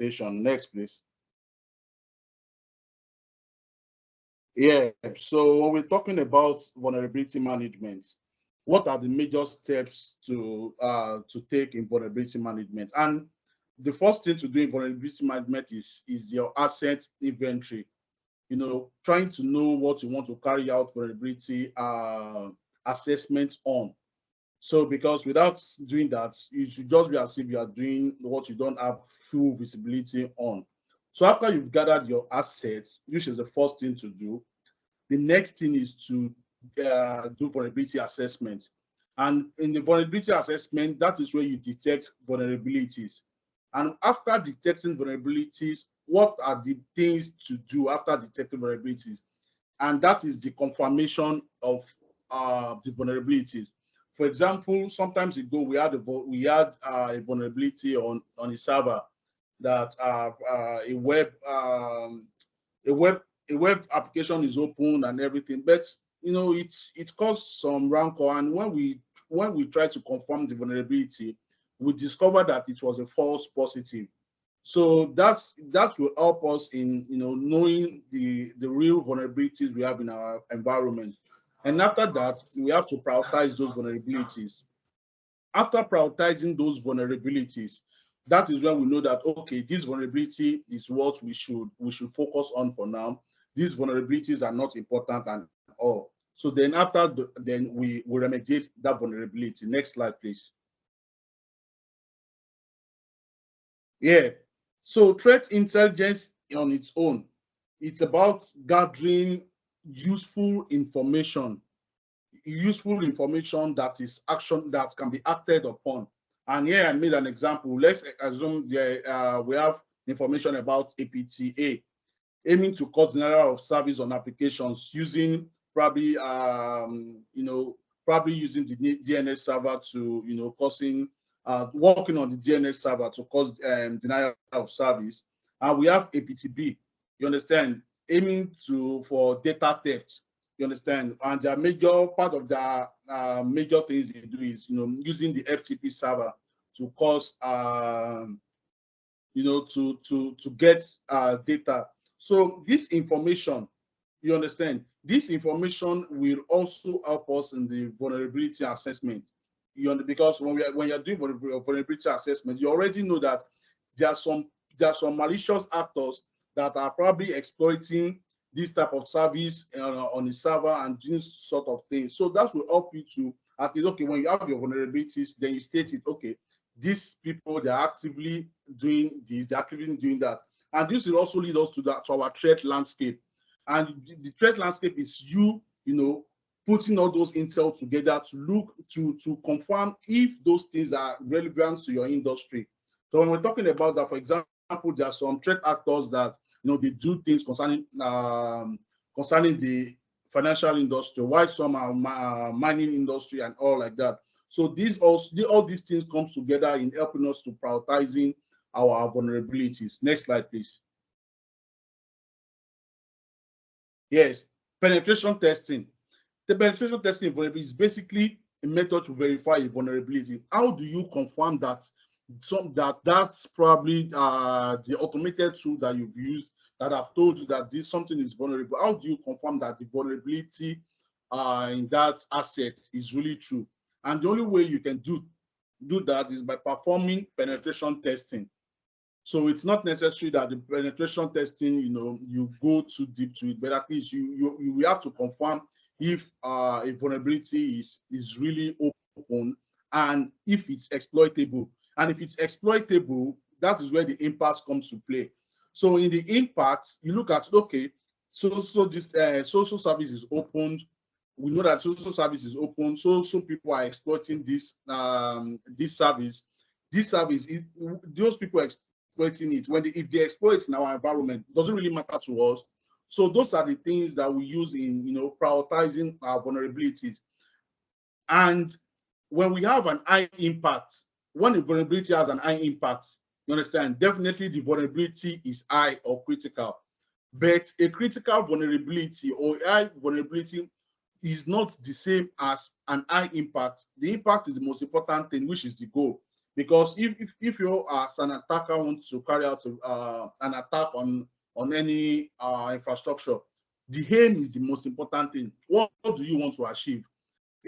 prioritization. Next, please. Yeah, so when we're talking about vulnerability management, what are the major steps to take in vulnerability management? And the first thing to do in vulnerability management is your asset inventory. You know, trying to know what you want to carry out vulnerability assessment on. So because without doing that, you should just be as if you are doing what you don't have full visibility on. So after you've gathered your assets, which is the first thing to do, the next thing is to do vulnerability assessment. And in the vulnerability assessment, that is where you detect vulnerabilities. And after detecting vulnerabilities, what are the things to do after detecting vulnerabilities? And that is the confirmation of the vulnerabilities. For example, sometimes ago we had a vulnerability on a server that a web a web a web application is open and everything, but you know it caused some rancor. And when we try to confirm the vulnerability, we discovered that it was a false positive. So that will help us in knowing the real vulnerabilities we have in our environment. And after that, we have to prioritize those vulnerabilities. After prioritizing those vulnerabilities, that is when we know that okay, this vulnerability is what we should focus on for now. These vulnerabilities are not important and all. So then then we remediate that vulnerability. Next slide, please. Yeah. So threat intelligence on its own, it's about gathering useful information, that is action that can be acted upon. And here I made an example. Let's assume we have information about APTA, aiming to cut denial of service on applications using probably using the DNS server to causing working on the DNS server to cause denial of service. And we have APTB, you understand, aiming for data theft, you understand. And the major part of the major things they do is using the FTP server to cause to get data. So this information, you understand, this information will also help us in the vulnerability assessment. Because when you're doing vulnerability assessment, you already know that there are some malicious actors that are probably exploiting this type of service on the server and doing sort of things. So that will help you to at least, okay, when you have your vulnerabilities, then you state it, okay, these people, they're actively doing this, they're actively doing that. And this will also lead us to our threat landscape. And the threat landscape is putting all those intel together to look to confirm if those things are relevant to your industry. So when we're talking about that, for example, there are some threat actors that they do things concerning the financial industry, while some are mining industry and all like that. So all these things comes together in helping us to prioritizing our vulnerabilities. Next slide, please. Yes, penetration testing. The penetration testing vulnerability is basically a method to verify a vulnerability. How do you confirm that that's probably the automated tool that you've used that have told you that something is vulnerable? How do you confirm that the vulnerability in that asset is really true? And the only way you can do that is by performing penetration testing. So it's not necessary that the penetration testing, you go too deep to it, but at least you have to confirm if a vulnerability is really open and if it's exploitable. And if it's exploitable, that is where the impact comes to play. So in the impact, you look at, okay, so this social service is opened. We know that social service is open. So people are exploiting this service. This service, those people exploiting it. If they exploit in our environment, it doesn't really matter to us. So those are the things that we use in prioritizing our vulnerabilities. And when we have an high impact, when the vulnerability has an high impact, you understand, definitely the vulnerability is high or critical. But a critical vulnerability or high vulnerability is not the same as an high impact. The impact is the most important thing, which is the goal. Because if you as an attacker want to carry out an attack on any infrastructure, the aim is the most important thing. What do you want to achieve?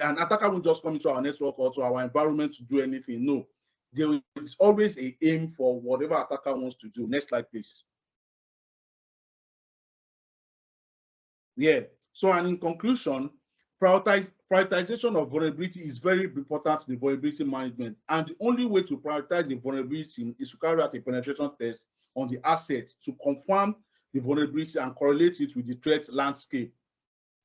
An attacker won't just come into our network or to our environment to do anything. No, there is always an aim for whatever attacker wants to do. Next slide, please. Yeah. So, and in conclusion, prioritization of vulnerability is very important to the vulnerability management. And the only way to prioritize the vulnerability is to carry out a penetration test on the assets to confirm the vulnerability and correlate it with the threat landscape.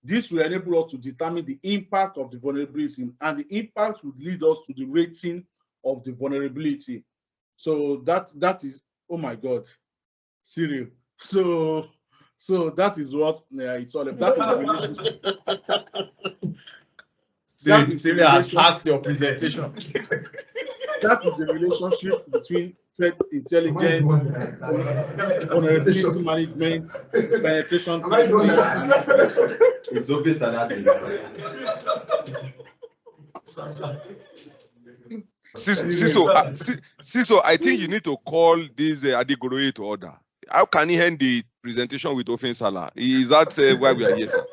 This will enable us to determine the impact of the vulnerability, and the impact would lead us to the rating of the vulnerability. So that is, oh my God, Cyril. So that is what it's all about. That is the relationship. Cyril has hacked your presentation. That is the relationship between threat intelligence, vulnerability management, penetration testing, and it's obvious that. Ciso, I think you need to call this Adigoroye to order. How can he end the presentation with Ofin Salah? Is that why we are here, sir?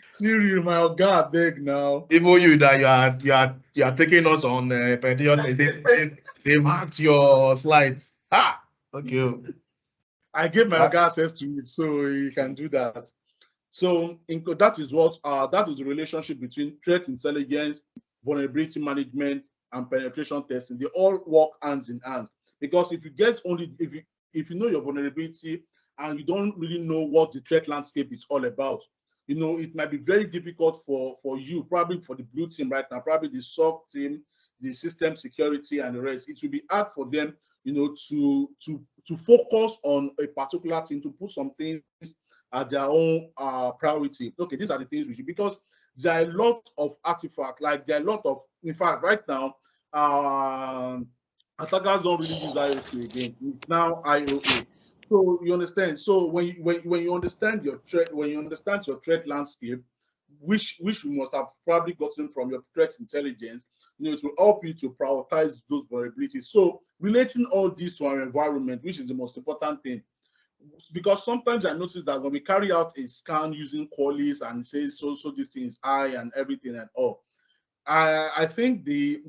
Cyril, my God, beg now. Even you that you are taking us on penetration, they've hacked your slides. Ah, okay. I gave my guy access to it, so he can do that. So that is what that is the relationship between threat intelligence, vulnerability management, and penetration testing. They all work hands in hand. Because if you get only if you know your vulnerability and you don't really know what the threat landscape is all about, you know, it might be very difficult for you, probably for the blue team right now, probably the SOC team, the system security, and the rest. It will be hard for them, you know, to focus on a particular thing, to put some things at their own priority. Okay, these are the things we should, because there are a lot of artifacts, like there are a lot of, in fact, right now, attackers don't really use IOC again. It's now IOA. So you understand. So when you understand your threat, when you understand your threat landscape, which you must have probably gotten from your threat intelligence, you know, it will help you to prioritize those vulnerabilities. So relating all this to our environment, which is the most important thing, because sometimes I notice that when we carry out a scan using Qualys and it says so this thing is high and everything and all, I think the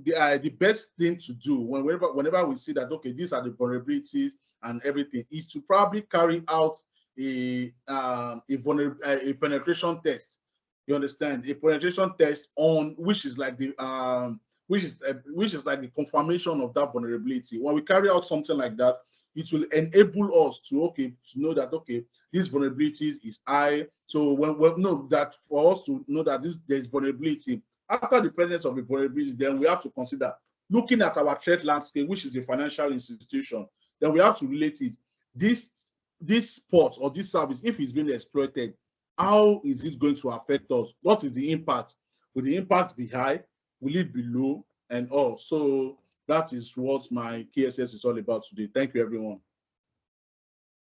best thing to do whenever we see that, okay, these are the vulnerabilities and everything, is to probably carry out a penetration test. You understand? A penetration test on which is like the which is like the confirmation of that vulnerability. When we carry out something like that, it will enable us to know that, okay, this vulnerabilities is high. So when know that, for us to know that there's vulnerability, after the presence of the vulnerability, then we have to consider looking at our threat landscape, which is a financial institution. Then we have to relate it. This spot or this service, if it's being exploited, how is it going to affect us? What is the impact? Will the impact be high? Will it be low? And all. So that is what my KSS is all about today. Thank you, everyone.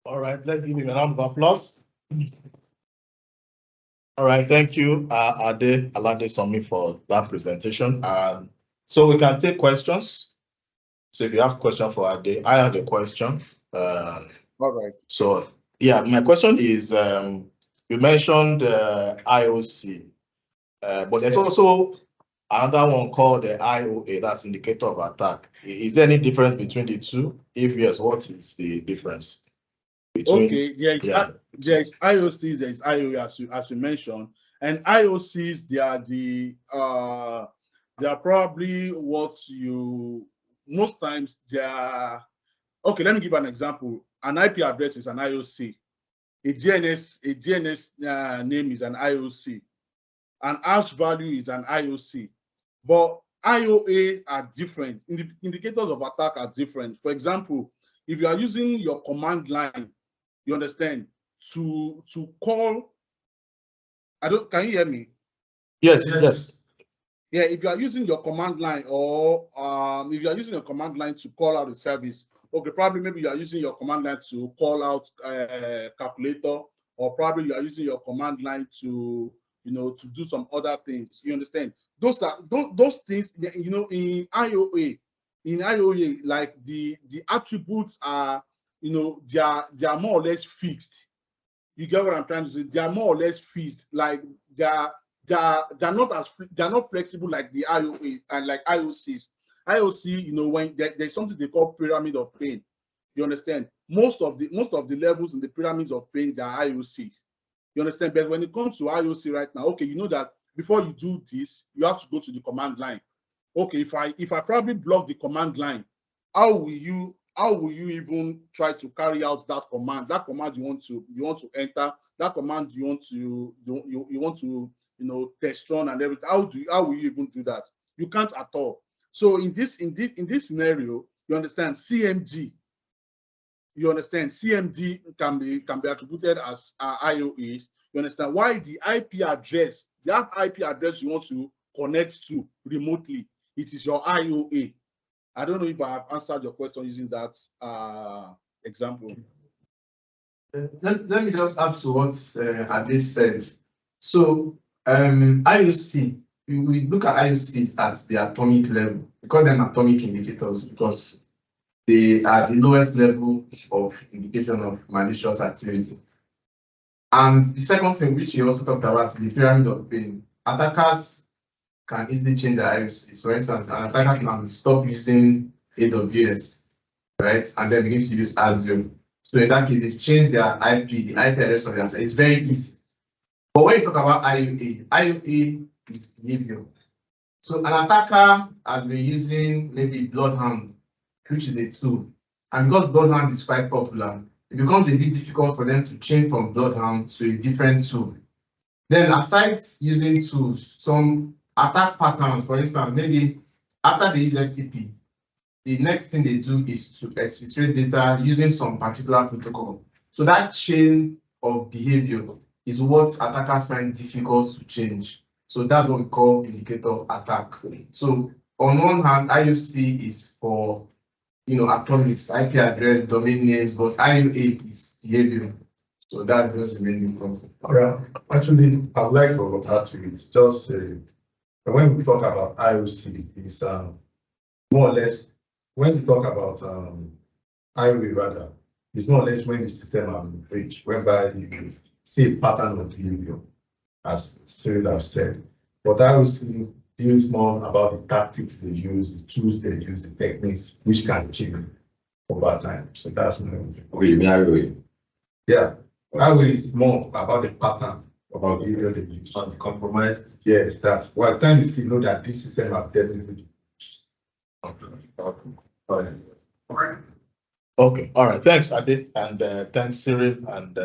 All right, let's give him a round of applause. All right, thank you, Ade Alade Somi, for that presentation. So we can take questions. So if you have a question for Ade, I have a question. All right. So yeah, my question is, you mentioned IOC, but there's also another one called the IOA, that's indicator of attack. Is there any difference between the two? If yes, what is the difference? Okay, there is IOCs, there is IOA, as you mentioned, and IOCs, they are probably what you most times they are. Okay, let me give an example. An IP address is an IOC. A DNS name is an IOC. An hash value is an IOC. But IOA are different. Indicators of attack are different. For example, if you are using your command line, you understand, to call, can you hear me? Yes, yes. Yeah, if you are using your command line, or if you are using your command line to call out a service, okay, probably maybe you are using your command line to call out a calculator, or probably you are using your command line to, you know, to do some other things. You understand? those things, you know, in IOA, like the attributes are, you know, they are more or less fixed. You get what I'm trying to say? They are more or less fixed. Like they're not flexible like the IOA and like IOCs. IOC, you know, when there's something they call pyramid of pain. You understand? Most of the levels in the pyramids of pain, they are IOCs. You understand? But when it comes to IOC right now, okay, you know that before you do this, you have to go to the command line. Okay, if I probably block the command line, how will you even try to carry out that command? That command you want to enter, that command you want to you know, test run and everything. How will you even do that? You can't at all. So in this scenario, you understand CMD. You understand CMD can be attributed as IOAs. You understand why the IP address, that IP address you want to connect to remotely, it is your IOA. I don't know if I have answered your question using that example. Let me just add to what Ade said. So IOC, we look at IOCs at the atomic level. We call them atomic indicators because they are the lowest level of indication of malicious activity. And the second thing, which you also talked about, the pyramid of pain. Attackers can easily change their IOCs. For instance, an attacker can stop using AWS, right, and then begin to use Azure. So in that case, they change their IP, the IP address of the attacker. It's very easy. But when you talk about IOA, IOA is behavior. So an attacker has been using maybe Bloodhound, which is a tool. And because Bloodhound is quite popular, it becomes a bit difficult for them to change from Bloodhound to a different tool. Then aside using tools, some attack patterns, for instance, maybe after they use FTP, the next thing they do is to exfiltrate data using some particular protocol. So that chain of behavior is what attackers find difficult to change. So that's what we call indicator attack. So on one hand, IOC is for, you know, atomics, IP address, domain names, but IOA is behavior. So that's just the main concept. All right. Actually, I'd like to add to it. Just when we talk about IOC, it's more or less when we talk about IOA rather, it's more or less when the system has been breached, whereby you see a pattern of behavior, as Cyril has said. But IOC deals more about the tactics they use, the tools they use, the techniques which can change over time. So that's my IOA. Yeah. IOA is more about the pattern of behavior they use. Compromised. Yes, that's why time you see know that this system have definitely. Okay, all right. Thanks, Ade, and thanks, Cyril and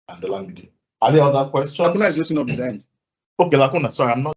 Olamide. Are there other questions? Lacuna is losing up his end. Okay, Lacuna, sorry, I'm not.